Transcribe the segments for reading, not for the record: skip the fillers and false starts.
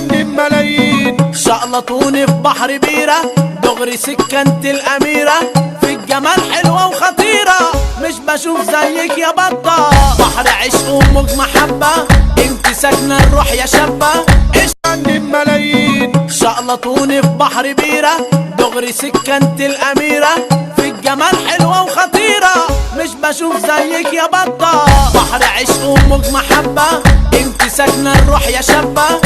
جنن ملايين. شقلطوني في بحر بيره، دغري سكنت الأميرة، في الجمال حلوة وخطيرة، مش بشوف زيك يا بطة. بحر عشق وموج محبة، انت ساكنة الروح يا شابة. جنن ملايين. شقلطوني في بحر بيره، دغري سكنت الأميرة، في الجمال حلوة وخطيرة، مش بشوف زيك يا بطة. بحر عشق وموج محبة، انت ساكنة الروح يا شابة.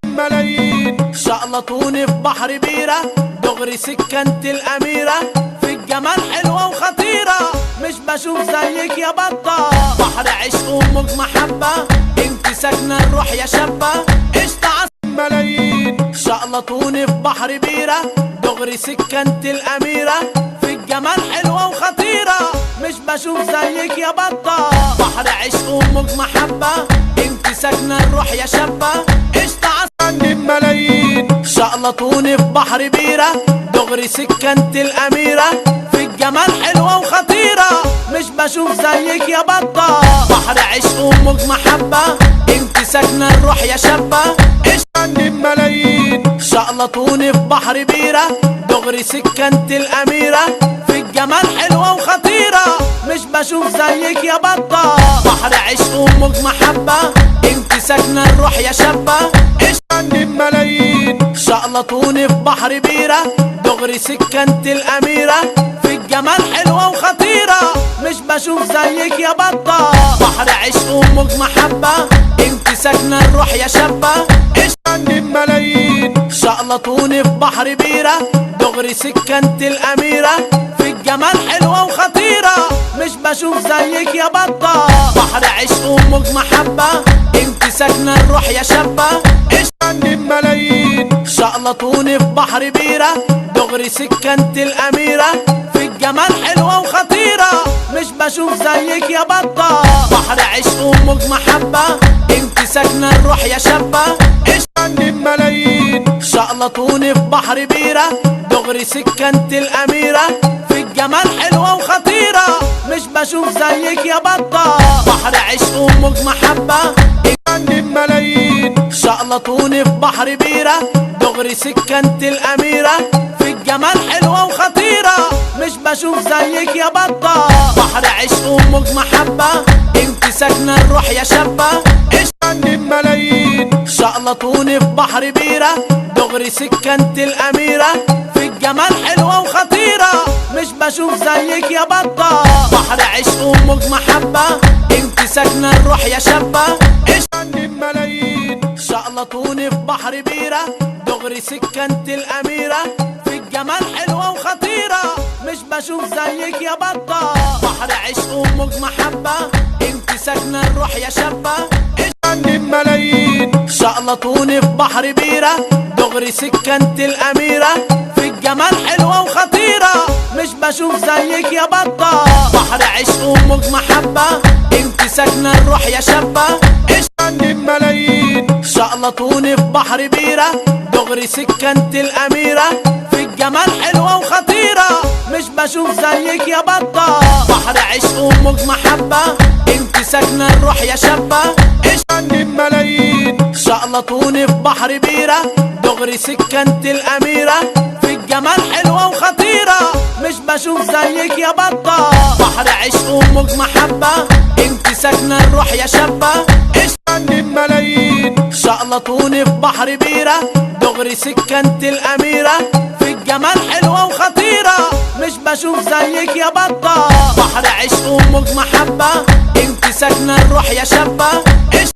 ملايين. شقلطوني في بحر بيره، دغري سكنت الأميرة، في الجمال حلوة وخطيرة، مش بشوف زيك يا بطة. بحر عشق وموج محبة، انت ساكنة الروح يا شابة. ملايين. شقلطوني في بحر بيره، دغري سكنت الأميرة، في الجمال حلوة وخطيرة، مش بشوف زيك يا بطة. بحر عشق وموج محبة، انت ساكنة الروح يا شابة. جنن ملايين. شقلطوني في بحر بيره، دغري سكنت الأميرة، في الجمال حلوة وخطيرة، مش بشوف زيك يا بطة. بحر عشق وموج محبة، انت ساكنة الروح يا شابة. جنن ملايين. شقلطوني في بحر بيره، دغري سكنت الأميرة، في الجمال حلوة وخطيرة، مش بشوف زيك يا بطة. بحر عشق وموج محبة، انت ساكنة الروح يا شابة. جنن ملايين. شقلطوني في بحر بيره، دغري سكنت الأميرة، في الجمال حلوة وخطيرة، مش بشوف زيك يا بطة. بحر عشق وموج محبة، انت ساكنة الروح يا شابة. جنن ملايين. شقلطوني في بحر بيره، دغري سكنت الأميرة، في الجمال حلوة وخطيرة، مش بشوف زيك يا بطة. بحر عشق وموج محبة، انت ساكنة الروح يا شابة. جنن ملايين. شقلطوني في بحر بيره، دغري سكنت الأميرة، في الجمال حلوة وخطيرة، مش بشوف زيك يا بطة. بحر عشق وموج محبة، انت ساكنة الروح يا شابة. جنن ملايين. شقلطوني في بحر بيره، دغري سكنت الأميرة، في الجمال حلوة وخطيرة، مش بشوف زيك يا بطة. بحر عشق وموج محبة. جنن ملايين. شقلطوني في بحر بيره، دغري سكنت الأميرة، في الجمال حلوة وخطيرة، مش بشوف زيك يا بطة. بحر عشق وموج محبة، انت ساكنة الروح يا شابة. جنن ملايين. شقلطوني في بحر بيره، دغري سكنت الأميرة، في الجمال حلوة وخطيرة، مش بشوف زيك يا بطة. بحر عشق وموج محبة، انت ساكنة الروح يا شابة. جنن ملايين. شقلطوني في بحر بيره، دغري سكنت الأميرة، في الجمال حلوة وخطيرة، مش بشوف زيك يا بطة. بحر عشق وموج محبة، انت ساكنة الروح يا شابة. جنن ملايين. شقلطوني في بحر بيره، دغري سكنت الأميرة، في الجمال حلوة وخطيرة، مش بشوف زيك يا بطة. بحر عشق وموج محبة، انت ساكنة الروح يا شابة. جنن ملايين. شقلطوني في بحر بيره، دغري سكنت الأميرة، في الجمال حلوة وخطيرة، مش بشوف زيك يا بطة. بحر عشق وموج محبة، انت ساكنة الروح يا شابة. جنن ملايين. شقلطوني في بحر بيره، دغري سكنت الأميرة، في الجمال حلوة وخطيرة، مش بشوف زيك يا بطة. بحر عشق وموج محبة، انت ساكنة الروح يا شابة. جنن ملايين. شقلطوني في بحر بيره، دغري سكنت الأميرة، في الجمال حلوة وخطيرة، مش بشوف زيك يا بطة. بحر عشق وموج محبة، انت ساكنة الروح يا شابة.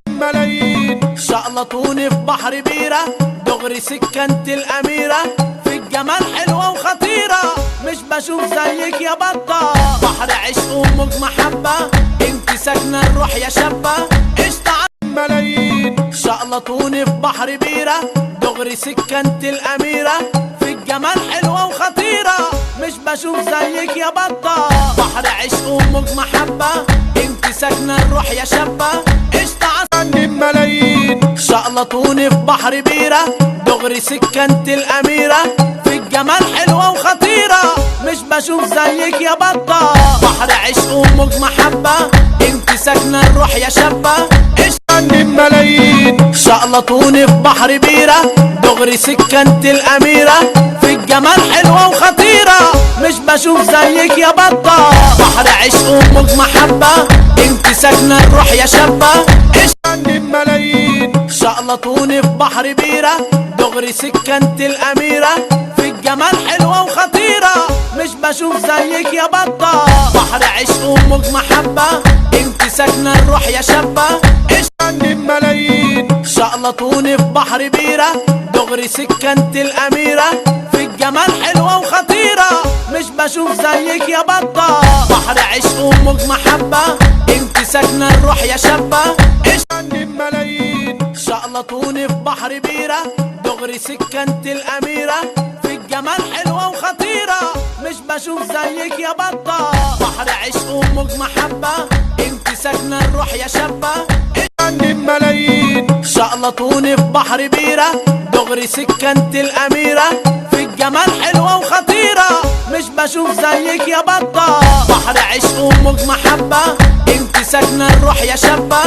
ملايين. شقلطوني في بحر بيره، دغري سكنت الأميرة، في الجمال حلوة وخطيرة، مش بشوف زيك يا بطة. بحر عشق وموج محبة، انت ساكنة الروح يا شابة. ملايين. شقلطوني في بحر بيره، دغري سكنت الأميرة، في الجمال حلوة وخطيرة، مش بشوف زيك يا بطة. بحر عشق وموج محبة، انت ساكنة الروح يا شابة. جنن ملايين. شقلطوني في بحر بيره، دغري سكنت الأميرة، في الجمال حلوة وخطيرة، مش بشوف زيك يا بطة. بحر عشق وموج محبة، انت ساكنة الروح يا شابة. جنن ملايين. شقلطوني في بحر بيره، دغري سكنت الاميره، في الجمال حلوه وخطيره، مش بشوف زيك يا بطه. بحر عشق وموج محبه، انت ساكنه الروح يا شابه. عندي بملايين شقلطوني في بحر بيره، دغري سكنت الاميره، في الجمال حلوه وخطيره، مش بشوف زيك يا بطه. بحر عشق وموج محبه، انت ساكنه الروح يا شابه. عندي بملايين شقلطوني في بحر بيره، دغري سكنت الاميره، في الجمال حلوه وخطيره، مش بشوف زيك يا بطه. بحر عشق وموج محبه، انت ساكنه الروح يا شابه. عندي بملايين شقلطوني في بحر بيره، دغري سكنت الاميره، في الجمال حلوه وخطيره، مش بشوف زيك يا بطه. بحر عشق وموج محبه، انت ساكنه الروح يا شابه. عندي بملايين شقلطوني في بحر بيره، دغري سكنت الاميره، في الجمال حلوه وخطيره، مش بشوف زيك يا بطه. بحر عشق وموج محبه، انت ساكنه الروح يا شابه.